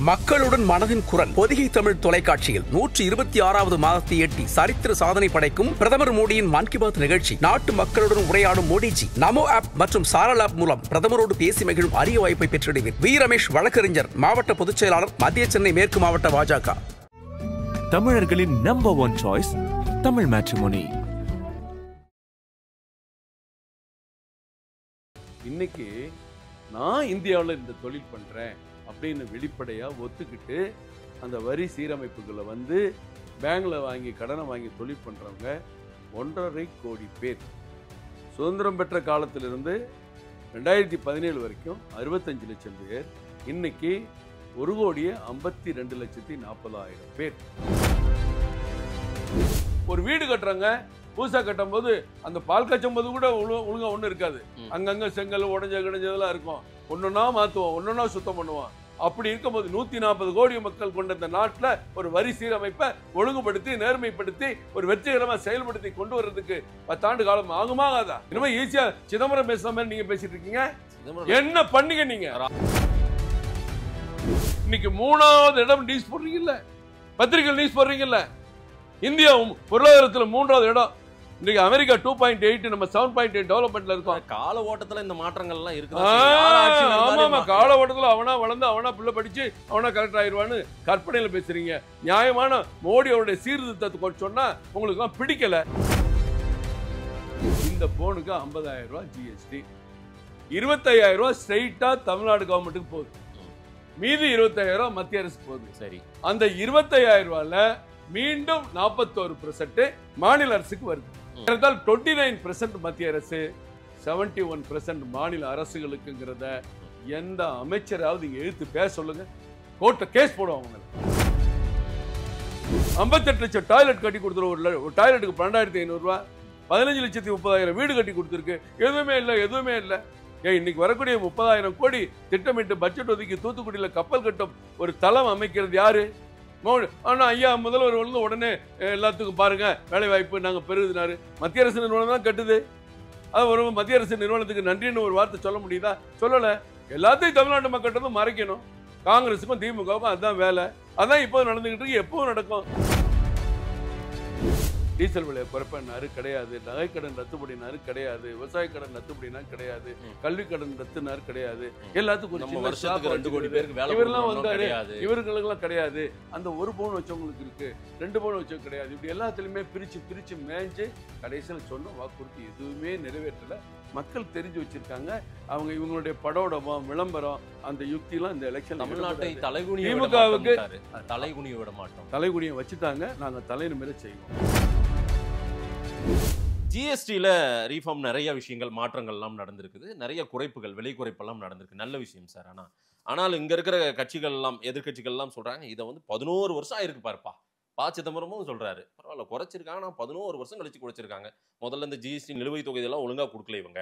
மக்களுடன் மனதின் குரல் பொதிகை தமிழ் தொலைக்காட்சியில் 126வது மாதத்தை எட்டி சரித்திர சாதனை படைக்கும் பிரதமர் மோடியின் மன் கி பாத் நிகழ்ச்சி. நாட்டு மக்களுடன் உரையாடும் மோடிஜி நமோ ஆப் மற்றும் சாரல் ஆப் மூலம் பிரதமரோடு பேசி மகிழும் அரிய வாய்ப்பை பெற்றிடுவீர். வி ரமேஷ் வழக்கறிஞர், மாவட்ட பொதுச் செயலாளர், மத்திய சென்னை மேற்கு மாவட்ட பாஜக. தமிழர்களின் நம்பர் 1 சாய்ஸ் தமிழ் மேட்ரிமோனி. இன்னைக்கு நான் இந்தியாவில் இந்த தொழில் பண்றேன் அப்படின்னு வெளிப்படையா ஒத்துக்கிட்டு அந்த வரி சீரமைப்புகளை வந்து பேங்க்ல வாங்கி கடனை வாங்கி தொழில் பண்றவங்க 1.5 கோடி பேர். சுதந்திரம் பெற்ற காலத்திலிருந்து 2017 வரைக்கும் 65 லட்சம் பேர். இன்னைக்கு 1,52,40,000 பேர். ஒரு வீடு கட்டுறாங்க, பூசா கட்டும் போது அந்த பால் கச்சும் போது கூட ஒழுங்கா ஒண்ணு இருக்காது. அங்கங்க செங்கல் உடஞ்ச கிடைஞ்சதெல்லாம் இருக்கும். ஒன்னொன்னா மாத்துவோம், ஒன்னொன்னா சுத்தம் பண்ணுவோம். அப்படி இருக்கும்போது 140 கோடி மக்கள் கொண்ட இந்த நாட்டுல ஒரு வரி சீரமைப்பை ஒழுங்குபடுத்தி நேர்மைப்படுத்தி ஒரு வெற்றிகரமா செயல்படுத்தி கொண்டு வர்றதுக்கு 10 ஆண்டு காலம் ஆகுமா ஆகாதா? இனிமே ஈஸியா சிதம்பரம் பேசுற மாதிரி நீங்க பேசிட்டு இருக்கீங்க. என்ன பண்ணீங்க நீங்க? இன்னைக்கு 3வது இடம் நியூஸ் போடுறீங்கல்ல, பத்திரிகை நியூஸ் போடுறீங்கல்ல. இந்தியா பொருளாதாரத்துல 3வது இடம். இன்னைக்கு அமெரிக்கா 2.8, நம்ம 7.8 டெவலப்மெண்ட்ல இருக்கோம். கால ஓட்டத்துல இந்த மாற்றங்கள் எல்லாம் இருக்கு. ஆமா, கால ஓட்டத்துல அவனா வளர்ந்து அவனா பிள்ளை படிச்சு அவனா கரெக்ட் ஆயிடுவான்னு கற்பனையில பேசுறீங்க. நியாயமான மோடி அவருடைய சீர்திருத்தத்தை சொன்னா உங்களுக்கு எல்லாம் பிடிக்கல. இந்த போனுக்கு 50,000 ரூபாய் ஜிஎஸ்டி, 25,000 ரூபாய் ஸ்ட்ரைட்டா தமிழ்நாடு கவர்மெண்ட்டுக்கு போகுது. மீதி 25,000 ரூபாய் மத்திய அரசு போகுது. சரி, அந்த 25,000 ரூபாயில மீண்டும் 41% மாநில அரசுக்கு வருது. 29% மத்திய அரசு, 71% மாநில அரசுகளுக்குங்கிறத எந்த அமைச்சராவது இங்க எழுத்து பேச சொல்லுங்க. கோர்ட்ல கேஸ் போடுவாங்க. 58 லட்சம் டாய்லெட் கட்டி கொடுத்துரு. ஒரு டாய்லெட்டுக்கு 12,500 ரூபாய். 15,30,000 வீடு கட்டி கொடுத்துருக்கு. எதுவுமே இல்லை. இன்னைக்கு வரக்கூடிய 30,000 கோடி திட்டமிட்டு பட்ஜெட் ஒதுக்கி தூத்துக்குடியில கப்பல் கட்டும் ஒரு தளம் அமைக்கிறது யாரு? ஆனா ஐயா முதல்வர் வந்து உடனே எல்லாத்துக்கும் பாருங்க வேலை வாய்ப்பு நாங்க பெறுதுனாரு. மத்திய அரசு நிறுவனம் தான் கட்டுது. அது ஒரு மத்திய அரசு நிறுவனத்துக்கு நன்றின்னு ஒரு வார்த்தை சொல்ல முடியுதா? சொல்லல. எல்லாத்தையும் தமிழ்நாட்டு மக்கள்கிட்ட வந்து மறைக்கணும். காங்கிரஸுக்கும் திமுகவுக்கும் அதுதான் வேலை. அதான் இப்போ நடந்துகிட்டு இருக்கு, எப்பவும் நடக்கும். டீசல் விலையை குறைப்பினாரு, கிடையாது. நகை கடன் ரத்துப்படினாரு, கிடையாது. விவசாய கடன் ரத்துப்படினா கிடையாது. கல்வி கடன் ரத்துனாரு, கிடையாது. எல்லாத்துக்கும் 2 கோடி பேருக்கு வேலை இவரெல்லாம் வந்தாரு, இவர்களுக்கெல்லாம் கிடையாது. அந்த 1 பவுன் வச்சவங்களுக்கு இருக்கு, 2 பவுன் வச்சவங்க கிடையாது. இப்படி எல்லாத்துலயுமே பிரிச்சு மேய்ஞ்சு கடைசியில் சொன்ன வாக்குறுதி எதுவுமே நிறைவேற்றல. மக்கள் தெரிஞ்சு வச்சிருக்காங்க. அவங்க இவங்களுடைய படோடமும் விளம்பரம் அந்த யுக்தி எல்லாம் இந்த எலெக்ஷன் தமிழ்நாட்டை தலைகுனிய திமுகவுக்கு தலைகுனிய விட மாட்டோம். தலைகுனியை வச்சுட்டாங்க. நாங்க தலைநிமிர செய்வோம். ஜிஎஸ்டியில ரீஃபார்ம் நிறைய விஷயங்கள் மாற்றங்கள்லாம் நடந்திருக்குது. நிறைய குறைப்புகள், விலை குறைப்பெல்லாம் நடந்திருக்கு. நல்ல விஷயம் சார். ஆனால் இங்க இருக்கிற கட்சிகள் எல்லாம், எதிர்கட்சிகள் எல்லாம் சொல்றாங்க இதை வந்து 11 வருஷம் ஆயிருக்கு பாருப்பா. சிதம்பரமும் சொல்றாரு பரவாயில்ல குறைச்சிருக்காங்க, ஆனால் 11 வருஷம் கழிச்சு குறைச்சிருக்காங்க. முதல்ல இந்த ஜிஎஸ்டி நிலுவைத் தொகை இதெல்லாம் ஒழுங்கா கொடுக்கல இவங்க.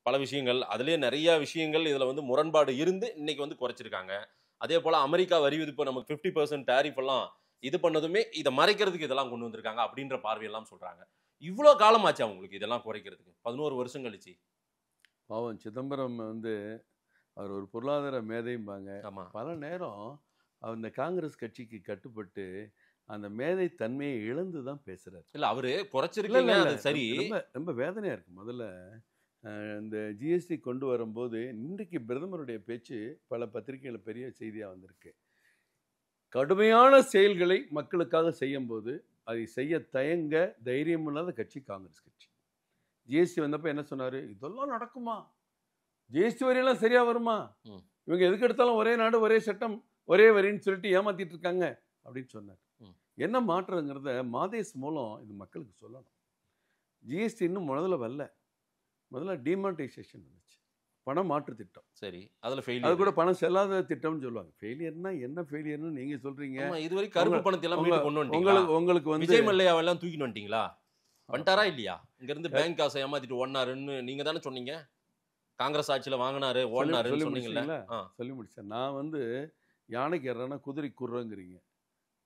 பல விஷயங்கள், அதுலேயே நிறைய விஷயங்கள் இதுல வந்து முரண்பாடு இருந்து இன்னைக்கு வந்து குறைச்சிருக்காங்க. அதே போல அமெரிக்கா வரி விதிப்பு நமக்கு 50% டேரிஃப் எல்லாம் இது பண்ணதுமே இதை மறைக்கிறதுக்கு இதெல்லாம் கொண்டு வந்திருக்காங்க அப்படின்ற பார்வையெல்லாம் சொல்றாங்க. இவ்வளோ காலமாச்சு அவங்களுக்கு இதெல்லாம் குறைக்கிறதுக்கு, 11 வருஷம் கழிச்சு. பாவம் சிதம்பரம் வந்து அவர் ஒரு பொருளாதார மேதைம்பாங்க. பல நேரம் அந்த காங்கிரஸ் கட்சிக்கு கட்டுப்பட்டு அந்த மேதை தன்மையை இழந்து தான் பேசுறாரு. இல்ல அவரு குறைச்சிருக்கீங்க, சரி. ரொம்ப வேதனையா இருக்கு. முதல்ல இந்த ஜிஎஸ்டி கொண்டு வரும்போது இன்றைக்கு பிரதமருடைய பேச்சு பல பத்திரிகைகள் பெரிய செய்தியா வந்திருக்கு. கடுமையான செயல்களை மக்களுக்காக செய்யும் போது அதை செய்ய தயங்க தைரியம் இல்லாத கட்சி காங்கிரஸ் கட்சி. ஜிஎஸ்டி வந்தப்ப என்ன சொன்னாரு? இதெல்லாம் நடக்குமா? ஜிஎஸ்டி வரியெல்லாம் சரியா வருமா? இவங்க எதுக்கு எடுத்தாலும் ஒரே நாடு ஒரே சட்டம் ஒரே வரின்னு சொல்லிட்டு ஏமாத்திட்டு இருக்காங்க அப்படின்னு சொன்னார். என்ன மாற்றங்கிறத மாதேஸ் மூலம் இது மக்களுக்கு சொல்லணும். ஜிஎஸ்டி இன்னும் முதல்ல டிமானிட்டைசேஷன் வந்துச்சு, பண மாற்று திட்டம். சரி, அதுல அது கூட பணம் செல்லாத திட்டம்னு சொல்லுவாங்க. ஃபெயிலியர்னா என்ன ஃபெயிலியர்னு நீங்க சொல்றீங்க. இதுவரை கருப்பு பணத்தை எல்லாம் கொண்டு வந்து உங்களுக்கு வந்து விஜய் மல்லையாவெல்லாம் தூக்கிட்டு வந்துட்டீங்களா? வந்துட்டாரா இல்லையா? இங்க இருந்து பேங்க் காசை ஏமாத்திட்டு ஓடினாருன்னு நீங்க தானே சொன்னீங்க. காங்கிரஸ் ஆட்சியில வாங்கினாரு ஓடினாருன்னு சொன்னீங்கல்ல. சொல்லி முடிச்சேன். நான் வந்து யானைக்கு ஏறானா குதிரை குர்றங்கிறீங்க.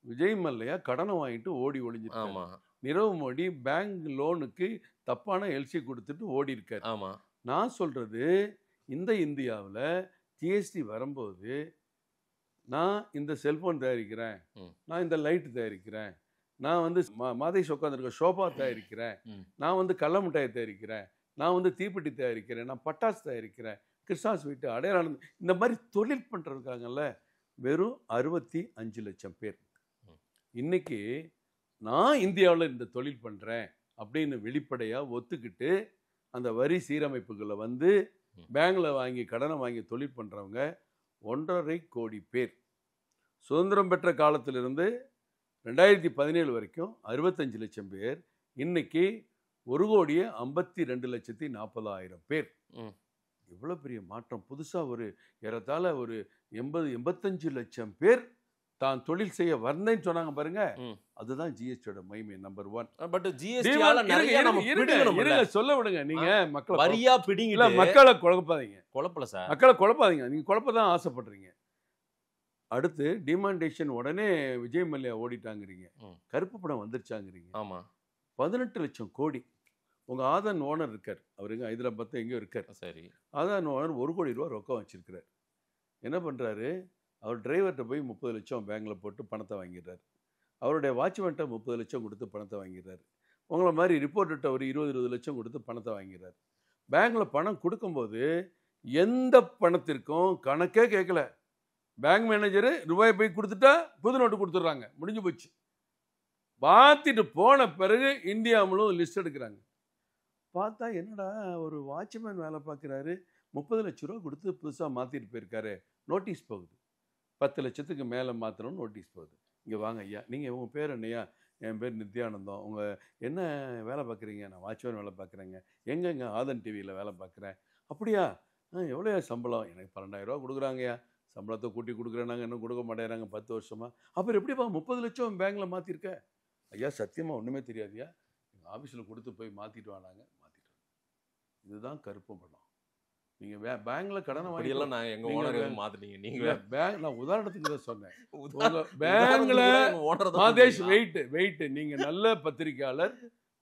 விஜய் மல்லையா கடனை வாங்கிட்டு ஓடி ஒளிஞ்சிட்டு. ஆமா, நிரவ் மோடி பேங்க் லோனுக்கு தப்பான எல்சி கொடுத்துட்டு ஓடி இருக்காரு. ஆமா, நான் சொல்றது இந்த இந்தியாவில் ஜிஎஸ்டி வரும்போது நான் இந்த செல்போன் தயாரிக்கிறேன், நான் இந்த லைட் தயாரிக்கிறேன், நான் வந்து மாதேஷ் உட்காந்துருக்க ஷோபா தயாரிக்கிறேன், நான் வந்து கடல மிட்டாயை தயாரிக்கிறேன், நான் வந்து தீப்பெட்டி தயாரிக்கிறேன், நான் பட்டாசு தயாரிக்கிறேன், கிறிஸ்மஸ் வீட்டு அடையாளம், இந்த மாதிரி தொழில் பண்ணுறதுக்காங்கல்ல வெறும் 65 லட்சம் பேர். இன்னைக்கு நான் இந்தியாவில் இந்த தொழில் பண்ணுறேன் அப்படின்னு வெளிப்படையாக ஒத்துக்கிட்டு அந்த வரி சீரமைப்புகளை வந்து பேங்கில் வாங்கி கடனை வாங்கி தொழில் பண்ணுறவங்க 1.5 கோடி பேர். சுதந்திரம் பெற்ற காலத்திலிருந்து 2017 வரைக்கும் 65 லட்சம் பேர். இன்னைக்கு 1,52,40,000 பேர். எவ்வளோ பெரிய மாற்றம்! புதுசாக ஒரு ஏறத்தாழ ஒரு 80-85 லட்சம் பேர் தான் தொழில் செய்ய வந்தேன்னு சொன்னாங்க பாருங்க. அதுதான் ஜிஎஸ்டியோட மகிமை நம்பர் 1. பட் ஜிஎஸ்டியால நிறைய நம்ம பிடிக்கணும். சொல்ல விடுங்க. நீங்க மக்களை வரியா பிடிங்கல, மக்களை குழப்பாதீங்க. குழப்பல சார், மக்களை குழப்பாதீங்க. நீங்க குழப்பதான் ஆசைப்படுறீங்க. அடுத்து டிமாண்டேஷன் உடனே விஜய் மல்லையா ஓடிட்டாங்கிறீங்க, கருப்பு படம் வந்துருச்சாங்கிறீங்க. ஆமா, 18 லட்சம் கோடி. உங்க ஆதன் ஓனர் இருக்கார், அவருங்க ஹைதராபாத் எங்கேயோ இருக்கார். சரி, ஆதன் ஓனர் 1 கோடி ரூபா ரொக்கம் வச்சிருக்கிறார். என்ன பண்றாரு? அவர் டிரைவர்கிட்ட போய் 30 லட்சம் பேங்க்ல போட்டு பணத்தை வாங்கிடுறாரு. அவருடைய வாட்ச்மேன்ட்ட 30 லட்சம் கொடுத்து பணத்தை வாங்கிடுறாரு. உங்களை மாதிரி ரிப்போர்ட்டர்கிட்ட ஒரு 20 லட்சம் கொடுத்து பணத்தை வாங்கிடுறாரு. பேங்க்ல பணம் கொடுக்கும்போது எந்த பணத்திற்கும் கணக்கே கேட்கல. பேங்க் மேனேஜரு ரூபாய் போய் கொடுத்துட்டா புது நோட்டு கொடுத்துட்றாங்க, முடிஞ்சு போச்சு. பார்த்துட்டு போன பிறகு இந்தியா முழுவதும் லிஸ்ட் எடுக்கிறாங்க. பார்த்தா என்னடா ஒரு வாட்ச்மேன் வேலை பார்க்குறாரு, 30 லட்ச ரூபா கொடுத்து புதுசாக மாற்றிட்டு போயிருக்காரு. நோட்டீஸ் போகுது, 10 லட்சத்துக்கு மேலே மாற்றணும் நோட்டீஸ் போகுது. இங்கே வாங்க ஐயா, நீங்கள் உங்கள் பேர் என்னையா? என் பேர் நித்யானந்தம். உங்கள் என்ன வேலை பார்க்குறீங்க? நான் வாட்ச்மேன் வேலை பார்க்குறேங்க. எங்கெங்க? ஆதன் டிவியில் வேலை பார்க்குறேன். அப்படியா? எவ்வளோயா சம்பளம்? எனக்கு 12,000 ரூபா கொடுக்குறாங்கய்யா. சம்பளத்தை கூட்டி கொடுக்குறேன்னாங்க, இன்னும் கொடுக்க மாட்டேறாங்க 10 வருஷமா. அப்புறம் எப்படிப்பா 30 லட்சம் பேங்க்கில் மாற்றிருக்க? ஐயா சத்தியமாக ஒன்றுமே தெரியாதுயா, எங்கள் ஆஃபீஸில் கொடுத்து போய் மாற்றிட்டு வானாங்க, மாற்றிட்டு. இதுதான் கருப்பு பணம். நீங்கள் பேங்க்கில் கடனை வாங்கியெல்லாம் நான் எங்கள் ஓனர் மாற்றினீங்க. நீங்கள் பேங்க், நான் உதாரணத்துக்கு தான் சொன்னேன். பேங்க்ல மாதேஷ் வெயிட் நீங்கள் நல்ல பத்திரிக்கையாளர்,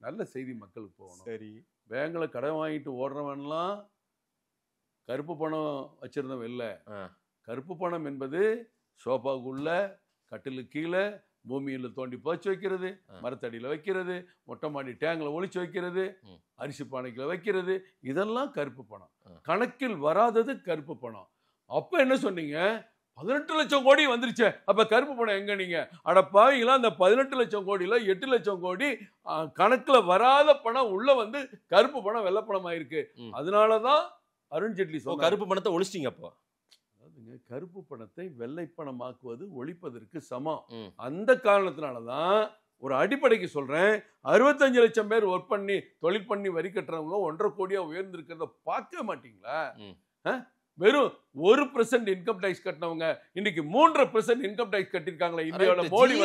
நல்ல செய்தி மக்களுக்கு போகணும். சரி, பேங்க்ல கடன் வாங்கிட்டு ஓடுறவன்லாம் கருப்பு பணம் வச்சிருந்தவன் இல்லை. கருப்பு பணம் என்பது சோஃபாவுக்குள்ள, கட்டிலுக்கு கீழே, பூமியில் தோண்டி போச்சு வைக்கிறது, மரத்தடியில் வைக்கிறது, மொட்டை மாடி டேங்கில் ஒளிச்சு வைக்கிறது, அரிசி பானைக்குள்ள வைக்கிறது, இதெல்லாம் கருப்பு பணம். கணக்கில் வராதது கருப்பு பணம். அப்போ என்ன சொன்னீங்க? 18 லட்சம் கோடி வந்துருச்சு. அப்ப கருப்பு பணம் எங்க? நீங்க அடப்பாவீங்களா? அந்த 18 லட்சம் கோடியில 8 லட்சம் கோடி கணக்குல வராத பணம் உள்ள வந்து கருப்பு பணம் வெள்ளை பணம் ஆயிருக்கு. அதனாலதான் அருண்ஜேட்லி சொன்னார், கருப்பு பணத்தை ஒழிச்சிட்டீங்க. அப்போ கருப்பு பணத்தை வெள்ளை பணமாக்குவது ஒழிப்பதற்கு சமம். அந்த காரணத்தினாலதான் ஒரு அடிப்படைக்கு சொல்றேன், 65 லட்சம் பேர் ஒர்க் பண்ணி தொழில் பண்ணி வரி கட்டுறவங்க 1.5 கோடியா உயர்ந்திருக்கிறத பார்க்க மாட்டீங்களா? வெறும் 1% இன்கம் டாக்ஸ் கட்டினவங்க இன்னைக்கு 3% இன்கம் டாக்ஸ் கட்டிருக்காங்களா இந்தியாவுல? மோடி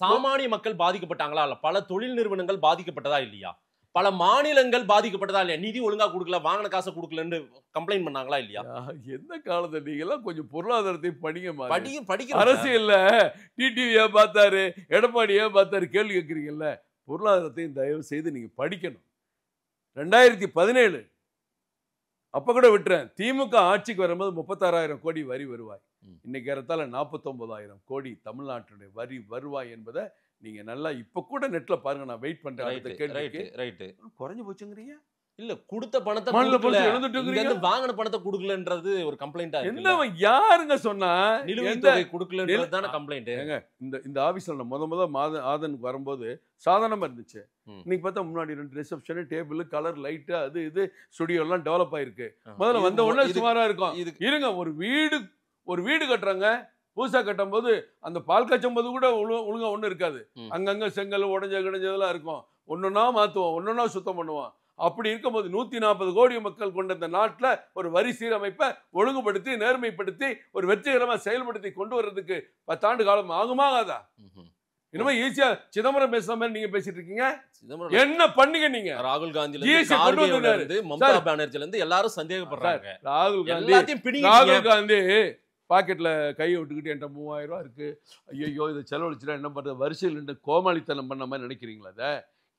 சாமானிய மக்கள் பாதிக்கப்பட்டாங்களா? இல்ல பல தொழில் நிறுவனங்கள் பாதிக்கப்பட்டதா இல்லையா? பல மாநிலங்கள் பாதிக்கப்பட்டதா இல்லையா? நிதி ஒழுங்கா கொடுக்கல, வாங்கின காசை கொடுக்கலன்னு கம்ப்ளைண்ட் பண்ணாங்களா இல்லையா? எந்த காலத்துல நீங்க எல்லாம் கொஞ்சம் பொருளாதாரத்தை படிக்க அரசியல்ல டிடிவியா பார்த்தாரு, எடப்பாடியா பார்த்தாரு கேள்வி கேட்கறீங்கல்ல. பொருளாதாரத்தையும் தயவு செய்து நீங்க படிக்கணும். 2017 அப்ப கூட விட்டுறேன், திமுக ஆட்சிக்கு வரும்போது 36,000 கோடி வரி வருவாய். இன்னைக்கு ஏறத்தாழ 49,000 கோடி தமிழ்நாட்டுடைய வரி வருவாய் என்பதை நீங்க நல்லா இப்ப கூட நெட்ல பாருங்க. நான் வெயிட் பண்றேன். குறைஞ்சு போச்சுங்கிறீங்க. இல்ல, கொடுத்த பணத்தை வாங்கின பணத்தை கொடுக்கலன்றது ஒரு கம்ப்ளைண்டா என்ன? யாருங்க சொன்னா கொடுக்கலன்றதுதான கம்ப்ளைண்ட்? இந்த ஆபீஸ்ல முத ஆதனுக்கு வரும்போது சாதாரணமா இருந்துச்சு. இன்னைக்கு பார்த்தா முன்னாடி 2 ரிசப்ஷன், டேபிள், கலர், லைட், அது இது ஸ்டுடியோ எல்லாம் டெவலப் ஆயிருக்கு. முதல்ல வந்த உடனே சுமாரா இருக்கும். இருங்க, ஒரு வீடு கட்டுறாங்க, பூசா கட்டும் போது அந்த பால் காய்ச்சும் போது கூட ஒழுங்கா ஒண்ணு இருக்காது. அங்கங்க செங்கல் உடஞ்சதெல்லாம் இருக்கும். ஒன்னொன்னா மாத்துவோம், ஒன்னொன்னா சுத்தம் பண்ணுவோம். அப்படி இருக்கும்போது 140 கோடி மக்கள் கொண்ட இந்த நாட்டுல ஒரு வரி சீரமைப்பை ஒழுங்குபடுத்தி நேர்மைப்படுத்தி ஒரு வெற்றிகரமா செயல்படுத்தி கொண்டு வர்றதுக்கு 10 ஆண்டு காலம் ஆகுமா ஆகாதா? இனிமே ஈஸியா சிதம்பரம் பேசுற மாதிரி நீங்க பேசிட்டு இருக்கீங்க. என்ன பண்ணீங்க நீங்க? ராகுல் காந்தி, மம்தா பானர்ஜில இருந்து எல்லாரும் சந்தேகப்படுறாங்க. ராகுல் காந்தி பாக்கெட்ல கையை விட்டுக்கிட்டு என்கிட்ட 3000 ரூபா இருக்கு, ஐயோ இதை செலவழிச்சுட்டா என்ன பண்றது, வரிசையில் நின்று கோமாளித்தனம் பண்ண மாதிரி நினைக்கிறீங்களா?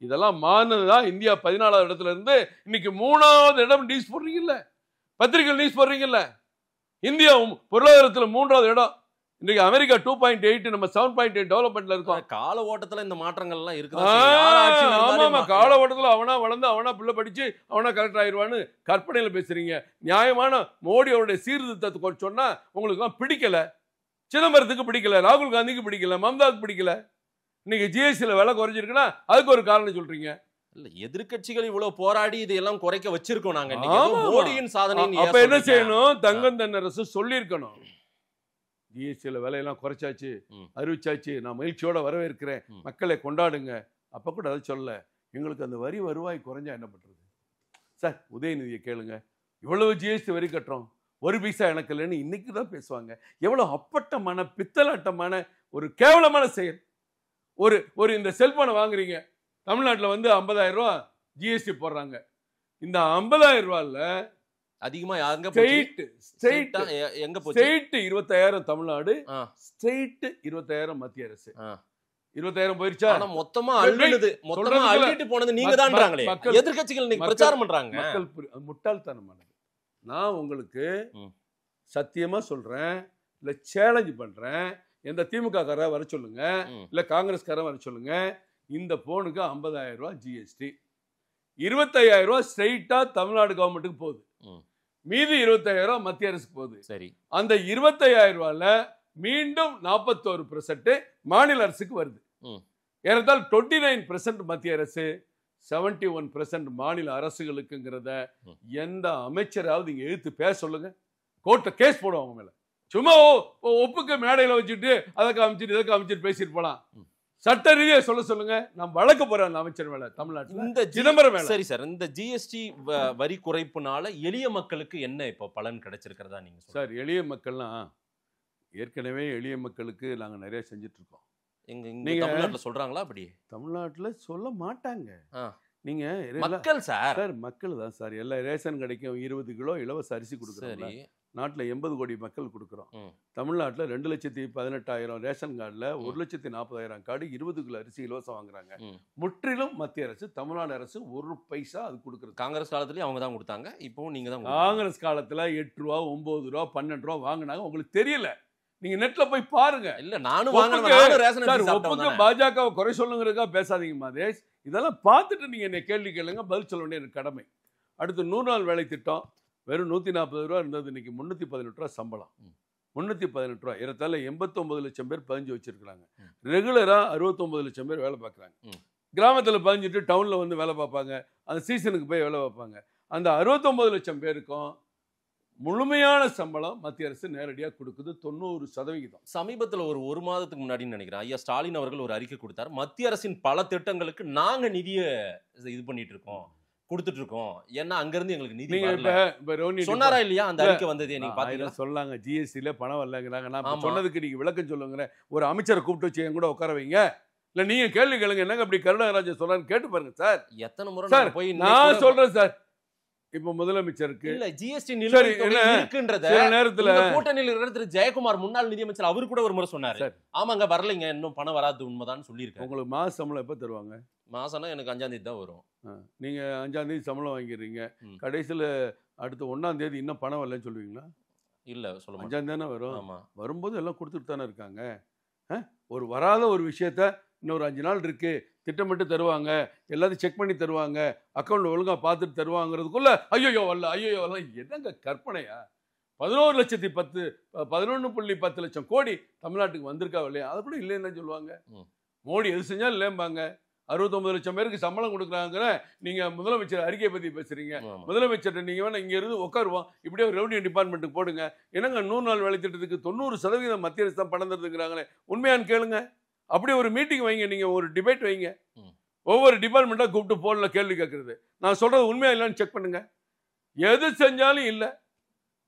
இதெல்லாம் மாறினதுதான் இந்தியா 14வது இடத்துல இருந்து இன்னைக்கு 3வது இடம் நியூஸ் போடுறீங்கல்ல, பத்திரிகை நியூஸ் போடுறீங்கல்ல. இந்தியா பொருளாதாரத்தில் 3வது இடம். இன்னைக்கு அமெரிக்கா 2.8, நம்ம 7.8 டெவலப்மெண்ட்ல இருக்கோம். கால ஓட்டத்துல இந்த மாற்றங்கள் எல்லாம் ஆமா, கால ஓட்டத்துல அவனா வளர்ந்து அவனா பிள்ளை படிச்சு அவனா கரெக்ட் ஆயிடுவான்னு கற்பனையில பேசுறீங்க. நியாயமான மோடியோட சீர்திருத்தத்தை சொன்னா உங்களுக்கு பிடிக்கல. சிதம்பரத்துக்கு பிடிக்கல, ராகுல் காந்திக்கு பிடிக்கல, மம்தாவுக்கு பிடிக்கல. இன்னைக்கு ஜிஎஸ்டில விலை குறைஞ்சிருக்குன்னா அதுக்கு ஒரு காரணம் சொல்றீங்க. இல்ல, எதிர்க்கட்சிகள் இவ்வளவு போராடி இதெல்லாம் குறைக்க வச்சிருக்கோம் நாங்க. மோடியின் சாதனை அப்ப என்ன செய்யணும்? தங்கம் தென்னரசு சொல்லியிருக்கணும், ஜிஎஸ்டில விலையெல்லாம் குறைச்சாச்சு, அறிவிச்சாச்சு, நான் மகிழ்ச்சியோட வரவேற்கிறேன், மக்களை கொண்டாடுங்க. அப்ப கூட அதை சொல்ல. எங்களுக்கு அந்த வரி வருவாய் குறைஞ்சா என்ன பண்றது சார்? உதயநிதியை கேளுங்க, இவ்வளவு ஜிஎஸ்டி வரி கட்டுறோம், ஒரு பைசா எனக்கு இல்லைன்னு இன்னைக்கு தான் பேசுவாங்க. எவ்வளவு அப்பட்டமான பித்தலாட்டமான ஒரு கேவலமான செயல். ஒரு இந்த செல்போனை வாங்குறீங்க, தமிழ்நாட்டில் 50,000 ரூபா ஜிஎஸ்டி போடுறாங்க. இந்த 50,000 ரூபாயில அதிகமா எங்க ஸ்டேட் 25,000 தமிழ்நாடு, ஸ்டேட் 20,000 மத்திய அரசு. 20,000 போயிருச்சா? மொத்தமா அள்ளிட்டு போனது நீங்க தான்றாங்களே. எதிர்க்கட்சிகள் இன்னைக்கு பிரச்சாரம் பண்றாங்க. மக்கள் முட்டாள்தனமானது. நான் உங்களுக்கு சத்தியமா சொல்றேன், இல்ல சேலஞ்ச் பண்றேன். எந்த திமுக கார வர சொல்லுங்க, இல்ல காங்கிரஸ் கார வர சொல்லுங்க. இந்த போனுக்கு 50,000 ரூபாய் ஜிஎஸ்டி, 25,000 ரூபாய் ஸ்ட்ரெயிட்டா தமிழ்நாடு கவர்மெண்ட்டுக்கு போகுது, மீதி 25,000 ரூபாய் மத்திய அரசுக்கு போகுது. சரி, அந்த 25,000 ரூபாயில மீண்டும் 41% மாநில அரசுக்கு வருது. ஏறத்தால் 29% மத்திய அரசு, 71% மாநில அரசுகளுக்குங்கிறத எந்த அமைச்சராவது இங்க எழுத்து பேச சொல்லுங்க. கோர்ட்ல கேஸ் போடுவாங்க மேல. சும்மா ஒப்புக்கு மேடையில வச்சுட்டு அதை காமிச்சிட்டு இதை காமிச்சிட்டு பேசிட்டு போலாம். சட்ட ரீதியா சொல்லுங்க. நான் வழக்க போறேன் அந்த அமைச்சர் மேல, தமிழ்நாட்டில் இந்த சிதம்பரம் மேல. சரி சார், இந்த ஜிஎஸ்டி வரி குறைப்புனால எளிய மக்களுக்கு என்ன இப்போ பலன் கிடைச்சிருக்கிறதா நீங்க? சார், எளிய மக்கள்லாம் ஏற்கனவே எளிய மக்களுக்கு நாங்க நிறைய செஞ்சுட்டு இருக்கோம். நீங்க தமிழ்நாட்டில் சொல்றாங்களா? அப்படி தமிழ்நாட்டில் சொல்ல மாட்டாங்க. நீங்க மக்கள் சார் மக்கள் தான் சார். எல்லா ரேஷன் கிடைக்கும், 20 கிலோ இலவச அரிசி கொடுக்குறாங்க. நாட்டில் 80 கோடி மக்கள் கொடுக்குறோம். தமிழ்நாட்டில் 2,18,000 ரேஷன் கார்டில் 1,40,000 கார்டு 20 கிலோ அரிசி இலவசம் வாங்குறாங்க. முற்றிலும் மத்திய அரசு, தமிழ்நாடு அரசு ஒரு பைசா அது கொடுக்குறது. காங்கிரஸ் காலத்துலயும் அவங்க தான் கொடுத்தாங்க, இப்பவும் நீங்க தான். காங்கிரஸ் காலத்தில் 8 ரூபா, 9 ரூபா, 12 ரூபா வாங்கினாங்க. உங்களுக்கு தெரியல, நீங்க நெட்ல போய் பாருங்க. இல்ல, நானும் வாங்கினேன். பாஜக குறை சொல்லுங்கிறதுக்காக பேசாதீங்க மாதேஷ். இதெல்லாம் பார்த்துட்டு நீங்க என்ன கேள்வி கேளுங்க, பதில் சொல்ல வேண்டிய எனக்கு கடமை. அடுத்து 100 நாள் வேலை திட்டம் வெறும் 140 ரூபா இருந்தது, இன்னைக்கு 318 ரூபா சம்பளம். 318 ரூபா, ஏறத்தாழ 89 லட்சம் பேர் பதிஞ்சு வச்சிருக்காங்க. ரெகுலரா 69 லட்சம் பேர் வேலை பார்க்குறாங்க. கிராமத்தில் பதிஞ்சுட்டு டவுன்ல வந்து வேலை பார்ப்பாங்க, அந்த சீசனுக்கு போய் வேலை பார்ப்பாங்க. அந்த 69 லட்சம் பேருக்கும் முழுமையான சம்பளம் மத்திய அரசு நேரடியாக கொடுக்குது, 90%. சமீபத்தில் ஒரு மாதத்துக்கு முன்னாடி நினைக்கிறேன், ஐயா ஸ்டாலின் அவர்கள் ஒரு அறிக்கை கொடுத்தார். மத்திய அரசின் பல திட்டங்களுக்கு நாங்க நிதியை இது பண்ணிட்டு இருக்கோம், கொடுத்துட்டு இருக்கோம். ஏன்னா அங்கிருந்து எங்களுக்கு நிதி சொன்னாரா இல்லையா? அந்த அறிக்கை வந்தது நீங்க பாத்தீங்கன்னா சொல்லாங்க, ஜிஎஸ்டில பணம் வரலங்கிறாங்க. நான் சொன்னதுக்கு நீங்க விளக்கம் சொல்லுங்க. ஒரு அமைச்சரை கூப்பிட்டு வச்சு என் கூட உட்கார வைங்க, இல்ல நீங்க கேள்வி கேளுங்க. என்னங்க அப்படி கருணாகராஜன் சொல்றாரு கேட்டு பாருங்க சார். எத்தனை முறை போய் நான் சொல்றேன் சார். இப்ப முதலமைச்சருக்கு இல்ல ஜிஎஸ்டி இருக்குன்றத நேரத்துல கூட்டணியில் இருக்கிற திரு ஜெயக்குமார் முன்னாள் நிதியமைச்சர் அவரு கூட ஒரு முறை சொன்னாரு. ஆமாங்க வரலைங்க, இன்னும் பணம் வராது, உண்மைதான் சொல்லியிருக்கேன். உங்களுக்கு மாச சம்பளம் எப்ப தருவாங்க? மாசம்னா எனக்கு 5ஆம் தேதி தான் வரும். நீங்க 5ஆம் தேதி சம்பளம் வாங்கிடுறீங்க, கடைசியில அடுத்த 1ஆம் தேதி இன்னும் பணம் வரலன்னு சொல்லுவீங்களா? இல்ல சொல்ல 5ஆம் தானே வரும். வரும்போது எல்லாம் கொடுத்துட்டு தானே இருக்காங்க. ஒரு வராத ஒரு விஷயத்த இன்னொரு 5 நாள் இருக்கு, திட்டமிட்டு தருவாங்க, எல்லாத்தையும் செக் பண்ணி தருவாங்க, அக்கௌண்ட் ஒழுங்கா பார்த்துட்டு தருவாங்கிறதுக்குள்ள ஐயோ வரல ஐயோ வரல. என்னங்க கற்பனையா? 11.10 லட்சம் கோடி தமிழ்நாட்டுக்கு வந்திருக்கா இல்லையா? அது கூட இல்லைன்னு சொல்லுவாங்க. மோடி எது செஞ்சாலும் இல்லைம்பாங்க. 69 லட்சம் பேருக்கு சம்பளம் கொடுக்குறாங்கிற நீங்க முதலமைச்சர் அறிக்கையை பத்தி பேசுறீங்க. முதலமைச்சர் நீங்க வேணா இங்க இருந்து உட்காருவோம், இப்படியே ஒரு ரெவன்யூ டிபார்ட்மெண்ட்டுக்கு போடுங்க. என்னங்க 100 நாள் வேலை திட்டத்துக்கு 90% மத்திய அரசு தான் பணம் தருதுங்கிறாங்களே, உண்மையான்னு கேளுங்க. அப்படி ஒரு மீட்டிங் வைங்க, நீங்க ஒரு டிபேட் வைங்க, ஒவ்வொரு டிபார்ட்மெண்ட்டா கூப்பிட்டு போன்ல கேள்வி கேட்கறது. நான் சொல்றது உண்மையா இல்லைன்னு செக் பண்ணுங்க. எது செஞ்சாலும் இல்லை.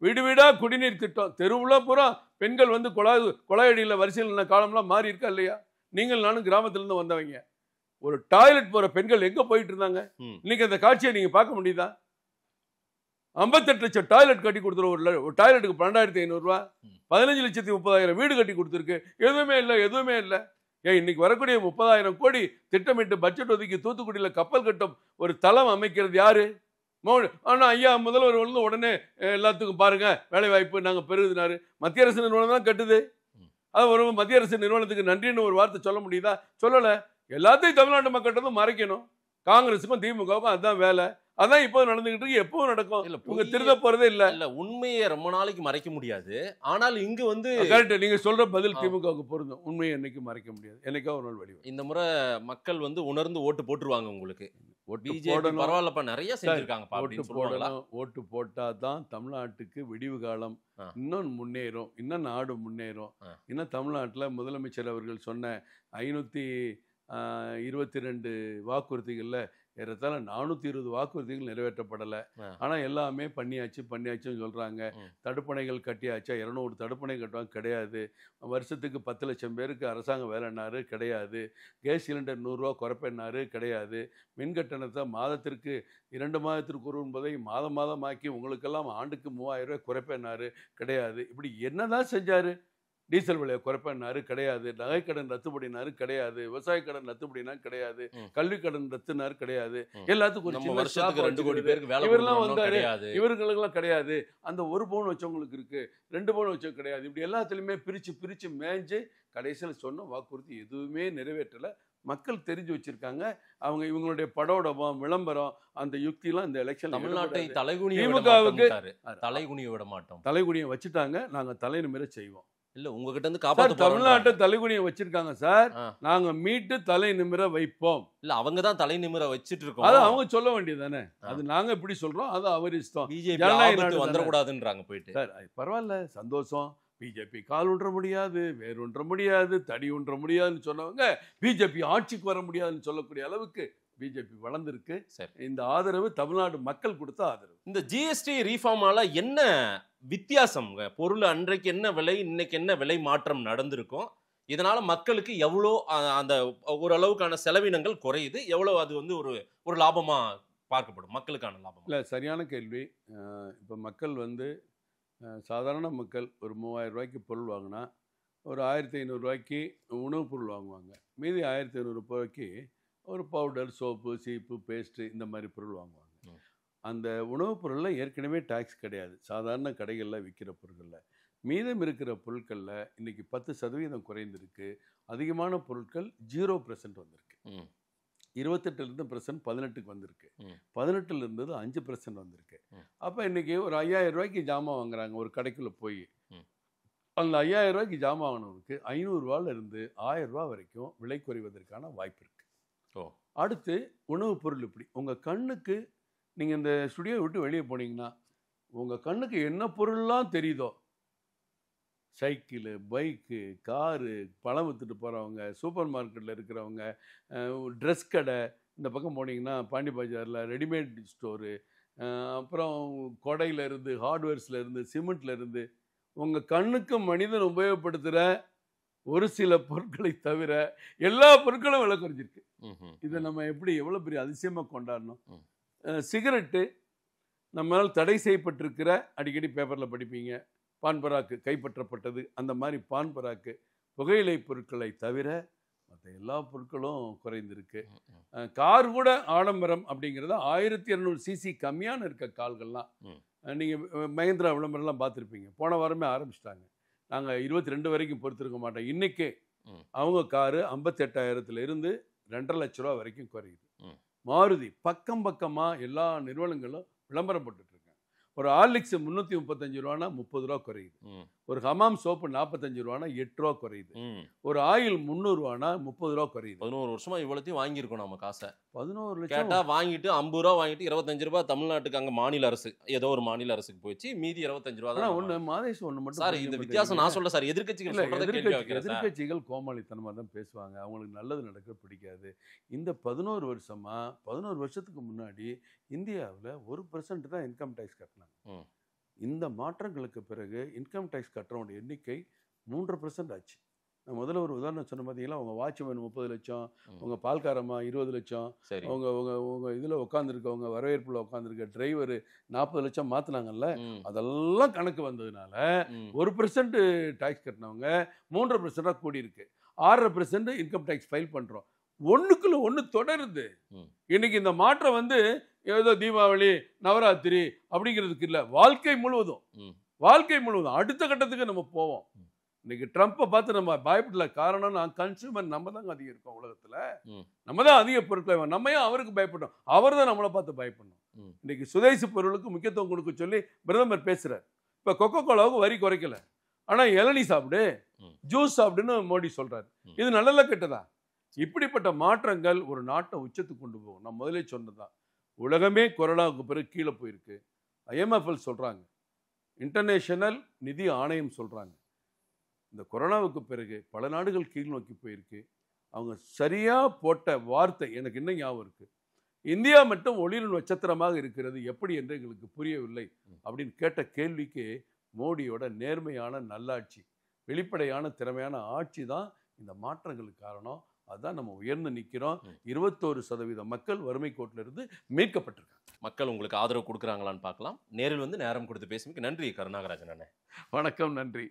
வீடு வீடா குடிநீர் திட்டம், தெருவுல பூரா பெண்கள் வந்து கொலாயடியில் வரிசையில் காலம்லாம் மாறி இருக்கா இல்லையா? நீங்கள் நானும் கிராமத்திலிருந்து வந்தவங்க. ஒரு டாய்லெட் போற பெண்கள் எங்க போயிட்டு இருந்தாங்க? இன்னைக்கு அந்த காட்சியை நீங்க பார்க்க முடியுதா? 58 லட்சம் டாய்லெட் கட்டி கொடுத்துரு. ஒரு டாய்லெட்டுக்கு 12,500 ரூபா, 15,30,000 வீடு கட்டி கொடுத்துருக்கு. எதுவுமே இல்லை, எதுவுமே இல்லை. இன்னைக்கு வரக்கூடிய 30,000 கோடி திட்டமிட்டு பட்ஜெட் ஒதுக்கி தூத்துக்குடியில் கப்பல் கட்டும் ஒரு தளம் அமைக்கிறது யாரு? ஆனால் ஐயா முதல்வர் வந்து உடனே எல்லாத்துக்கும் பாருங்க வேலை வாய்ப்பு நாங்கள் பெறுதுனாரு. மத்திய அரசு நிறுவனம் தான் கட்டுது. அது ஒரு மத்திய அரசு நிறுவனத்துக்கு நன்றின்னு ஒரு வார்த்தை சொல்ல முடியுதா? சொல்லலை. எல்லாத்தையும் தமிழ்நாட்டு மக்கள்கிட்ட மறைக்கணும். காங்கிரஸுக்கும் திமுகவுக்கும் அதுதான் வேலை. அதான் இப்போ நடந்துகிட்டு இருக்கு, எப்பவும் நடக்கும். இவங்க திருத போறதே இல்ல. இல்ல உண்மையை ரொம்ப நாளைக்கு மறைக்க முடியாது. ஆனால் இங்கு வந்து கரெக்ட், நீங்க சொல்ற பதில் திமுகவுக்கு பொருந்தும். உண்மையை என்னைக்கு மறைக்க முடியாது, என்னைக்கா ஒரு நாள் வெளிவரும். இந்த முறை மக்கள் வந்து உணர்ந்து ஓட்டு போட்டுருவாங்க உங்களுக்கு. பிஜேபி பரவாயில்லப்பா நிறைய செஞ்சிருக்காங்க. ஓட்டு போட்டா தான் தமிழ்நாட்டுக்கு விடிவு காலம் இன்னும் முன்னேறும், இன்னும் நாடு முன்னேறும். இன்னும் தமிழ்நாட்டில் முதலமைச்சர் அவர்கள் சொன்ன 522 வாக்குறுதிகளில் ஏறத்தாழ 420 வாக்குறுதிகள் நிறைவேற்றப்படலை. ஆனால் எல்லாமே பண்ணியாச்சுன்னு சொல்கிறாங்க. தடுப்பணைகள் கட்டியாச்சா? 200 தடுப்பணை கட்டுவாங்க, கிடையாது. வருஷத்துக்கு 10 லட்சம் பேருக்கு அரசாங்கம் வேலைன்னாரு, கிடையாது. கேஸ் சிலிண்டர் 100 ரூபா குறைப்பேன்னாரு, கிடையாது. மின் கட்டணத்தை மாதத்திற்கு 2 மாதத்திற்கு ஒரு என்பதை மாதமாக்கி உங்களுக்கெல்லாம் ஆண்டுக்கு 3000 ரூபாய் குறைப்பேன்னாரு, கிடையாது. இப்படி என்னதான் செஞ்சாரு? டீசல் விலையை குறைப்பேன்னாரு, கிடையாது. நகை கடன் ரத்துப்படினாரு, கிடையாது. விவசாய கடன் ரத்துப்படினா கிடையாது. கல்வி கடன் ரத்துனாரு, கிடையாது. எல்லாத்துக்கும் இவரெல்லாம் வந்தாரு, இவர்களுக்கெல்லாம் கிடையாது. அந்த 1 பவுன் வச்சவங்களுக்கு இருக்கு, 2 பவுன் வச்சவங்க கிடையாது. இப்படி எல்லாத்துலயுமே பிரிச்சு மேய்ஞ்சு கடைசியில் சொன்ன வாக்குறுதி எதுவுமே நிறைவேற்றல. மக்கள் தெரிஞ்சு வச்சிருக்காங்க. அவங்க இவங்களுடைய படோடபம், விளம்பரம், அந்த யுக்திலாம் இந்த எலெக்ஷன் தமிழ்நாட்டை தலைகுனிய விட மாட்டோம். தலைகுனியை வச்சுட்டாங்க. நாங்க தலைநிமிர செய்வோம். இல்ல உங்ககிட்ட இருந்து காப்பாத்த தமிழ்நாட்டை தலைகுனியை வச்சிருக்காங்க சார். நாங்க மீட்டு தலை நிமிர வைப்போம். இல்ல அவங்க தான் தலை நிமிர வச்சிட்டு இருக்கோம். அது அவங்க சொல்ல வேண்டியது தானே. அது நாங்க இப்படி சொல்றோம், அது அவர் இஷ்டம். பிஜேபி வந்துடக்கூடாதுன்றாங்க போயிட்டு. சார் பரவாயில்ல, சந்தோஷம். பிஜேபி கால் ஒன்ற முடியாது, வேறு ஒன்ற முடியாது, தடி ஒன்ற முடியாதுன்னு சொன்னவங்க பிஜேபி ஆட்சிக்கு வர முடியாதுன்னு சொல்லக்கூடிய அளவுக்கு பிஜேபி வளர்ந்துருக்கு. இந்த ஆதரவு தமிழ்நாடு மக்கள் கொடுத்த ஆதரவு. இந்த ஜிஎஸ்டி ரீஃபார்மால என்ன வித்தியாசம்? பொருள் அன்றைக்கு என்ன விலை, இன்னைக்கு என்ன விலை மாற்றம் நடந்திருக்கும்? இதனால மக்களுக்கு எவ்வளோ அந்த ஓரளவுக்கான செலவினங்கள் குறையுது, எவ்வளோ அது வந்து ஒரு லாபமா பார்க்கப்படும், மக்களுக்கான லாபம்? இல்லை, சரியான கேள்வி. இப்போ மக்கள் வந்து சாதாரண மக்கள் ஒரு 3000 ரூபாய்க்கு பொருள் வாங்கினா ஒரு 1500 ரூபாய்க்கு உணவுப் பொருள் வாங்குவாங்க. மீதி 1500 ரூபாய்க்கு ஒரு பவுடர், சோப்பு, சீப்பு, பேஸ்ட்டு இந்த மாதிரி பொருள் வாங்குவாங்க. அந்த உணவுப் பொருளில் ஏற்கனவே டேக்ஸ் கிடையாது, சாதாரண கடைகளில் விற்கிற பொருட்களில். மீதம் இருக்கிற பொருட்களில் இன்றைக்கி 10% குறைந்திருக்கு. அதிகமான பொருட்கள் 0% வந்திருக்கு. 28% 18% வந்திருக்கு. 18 இருந்தது 5% வந்திருக்கு. அப்போ இன்றைக்கி ஒரு 5000 ரூபாய்க்கு ஜாமான் வாங்குறாங்க ஒரு கடைக்குள்ளே போய். அந்த 5000 ரூபாய்க்கு ஜாமான் வாங்கினவருக்கு 500 ரூபாயிலிருந்து 1000 ரூபா வரைக்கும் விலை குறைவதற்கான வாய்ப்பு இருக்குது. அடுத்து உணவுப் பொருள். இப்படி உங்கள் கண்ணுக்கு நீங்கள் இந்த ஸ்டுடியோ விட்டு வெளியே போனீங்கன்னா உங்கள் கண்ணுக்கு என்ன பொருள்லாம் தெரியுதோ, சைக்கிளு, பைக்கு, காரு, பழம் விற்றுட்டு போகிறவங்க, சூப்பர் மார்க்கெட்டில் இருக்கிறவங்க, ட்ரெஸ் கடை, இந்த பக்கம் போனீங்கன்னா பாண்டி பஜாரில் ரெடிமேட் ஸ்டோரு, அப்புறம் கொடையிலேருந்து, ஹார்ட்வேர்ஸ்லேருந்து, சிமெண்ட்லேருந்து, உங்கள் கண்ணுக்கு மனிதன் உபயோகப்படுத்துகிற ஒரு சில பொருட்களை தவிர எல்லா பொருட்களும் விலை குறைஞ்சிருக்கு. இதை நம்ம எப்படி எவ்வளோ பெரிய அதிசயமாக கொண்டாடணும். சிகரெட்டு நம்மளால் தடை செய்யப்பட்டிருக்கிற, அடிக்கடி பேப்பரில் படிப்பீங்க, பான் பராக்கு கைப்பற்றப்பட்டது. அந்த மாதிரி பான் பராக்கு, புகையிலை பொருட்களை தவிர மற்ற எல்லா பொருட்களும் குறைந்திருக்கு. கார் கூட ஆடம்பரம் அப்படிங்கிறத 1200 சிசி கம்மியான இருக்க கால்கள்லாம் நீங்கள் மஹிந்திரா விளம்பரம்லாம் பார்த்துருப்பீங்க. போன வாரமே ஆரம்பிச்சிட்டாங்க. நாங்கள் 22 வரைக்கும் பொறுத்திருக்க மாட்டோம். இன்றைக்கே அவங்க காரு 58,000 2.5 லட்ச ரூபா வரைக்கும் குறையுது. மாருதி பக்கமாக எல்லா நிறுவனங்களும் விளம்பரம் போட்டுட்ருக்காங்க. ஒரு ஹார்லிக்ஸ் 335 ரூபானா 30 ரூபா குறையுது. ஒரு ஹமாம் சோப்பு 45 ரூபானா 8 ரூபா குறையுது. ஒரு ஆயில் 300 ரூபானா 30 ரூபா குறையுது. 11 வருஷமா இவ்வளோத்தையும் வாங்கியிருக்கோம் நம்ம காசை. 11 லட்சம் கேட்டால் வாங்கிட்டு 50 ரூபா வாங்கிட்டு 25 ரூபா தமிழ்நாட்டுக்கு அங்கே மாநில அரசு ஏதோ ஒரு மாநில அரசுக்கு போயிடுச்சு. மீதி 25 ரூபா தான். ஒன்று மாதேஷ் ஒன்று மட்டும் சார், இந்த வித்தியாசம் நான் சொல்ல சார். எதிர்கட்சிகள் கோமாளித்தனமாக தான் பேசுவாங்க. அவங்களுக்கு நல்லது நடக்க பிடிக்காது. இந்த 11 வருஷத்துக்கு முன்னாடி இந்தியாவில் 1% தான் இன்கம் டேக்ஸ் கட்டினாங்க. இந்த மாற்றங்களுக்கு பிறகு இன்கம் டேக்ஸ் கட்டுறவங்க எண்ணிக்கை 3% ஆச்சு. நான் முதல்ல ஒரு உதாரணம் சொன்ன பார்த்தீங்களா, உங்கள் வாட்ச்மேன் 30 லட்சம், உங்கள் பால்காரம்மா 20 லட்சம், உங்கள் இதில் உட்காந்துருக்கவங்க, வரவேற்பில் உட்காந்துருக்க டிரைவரு 40 லட்சம் மாற்றினாங்கல்ல. அதெல்லாம் கணக்கு வந்ததுனால 1% டேக்ஸ் கட்டினவங்க 3% கூடி இருக்கு. 6% இன்கம் டேக்ஸ் ஃபைல் பண்ணுறோம். ஒண்ணுக்குள்ள ஒண்ணு தொடருது. ம். இன்னைக்கு இந்த மாற்றம் வந்து ஏதோ தீபாவளி, நவராத்திரி அப்படிங்கிறதுக்கு இல்ல, வாழ்க்கை முழுவதும் ம். வாழ்க்கை முழுவதும் அடுத்த கட்டத்துக்கு நம்ம போவோம். இன்னைக்கு ட்ரம்ப்பை பார்த்து நம்ம பயப்படல. காரணம், நான் கன்சூமர் நம்ம தாங்க அதிகம் இருக்கோம் உலகத்துல. ம். நம்ம தான் அதிக பொருட்களை நம்ம ஏன் அவருக்கு பயப்படணும்? அவர் தான் நம்மளை பார்த்து பயப்படணும். ம். இன்னைக்கு சுதேசி பொருளுக்கு முக்கியத்துவம் கொடுக்க சொல்லி பிரதமர் பேசுறார். இப்ப கொக்கோ கோலாவுக்கு வரி குறைக்கல, ஆனா இளநீ சாப்பிடு, ம். ஜூஸ் சாப்பிடுன்னு மோடி சொல்றாரு. ம். இது நல்லல கெட்டதா? இப்படிப்பட்ட மாற்றங்கள் ஒரு நாட்டை உச்சத்துக்கு கொண்டு போகும். நான் முதலே சொன்னதுதான், உலகமே கொரோனாவுக்கு பிறகு கீழே போயிருக்கு. IMF சொல்றாங்க, இன்டர்நேஷனல் நிதி ஆணையம் சொல்றாங்க, இந்த கொரோனாவுக்கு பிறகு பல நாடுகள் கீழ் நோக்கி போயிருக்கு. அவங்க சரியா போட்ட வார்த்தை எனக்கு இன்னும் ஞாபகம் இருக்கு. இந்தியா மட்டும் ஒளிரும் நட்சத்திரமாக இருக்கிறது எப்படி என்று எங்களுக்கு புரியவில்லை அப்படின்னு கேட்ட கேள்விக்கு மோடியோட நேர்மையான நல்லாட்சி, வெளிப்படையான திறமையான ஆட்சி தான் இந்த மாற்றங்களுக்கு காரணம். அதுதான் நம்ம உயர்ந்து நிற்கிறோம். 21% மக்கள் வறுமை கோட்டில இருந்து மீட்கப்பட்டிருக்காங்க. மக்கள் உங்களுக்கு ஆதரவு கொடுக்குறாங்களான்னு பார்க்கலாம். நேரில் வந்து நேரம் கொடுத்து பேசுறதுக்கு நன்றி கருணாகராஜன் அண்ணே. வணக்கம், நன்றி.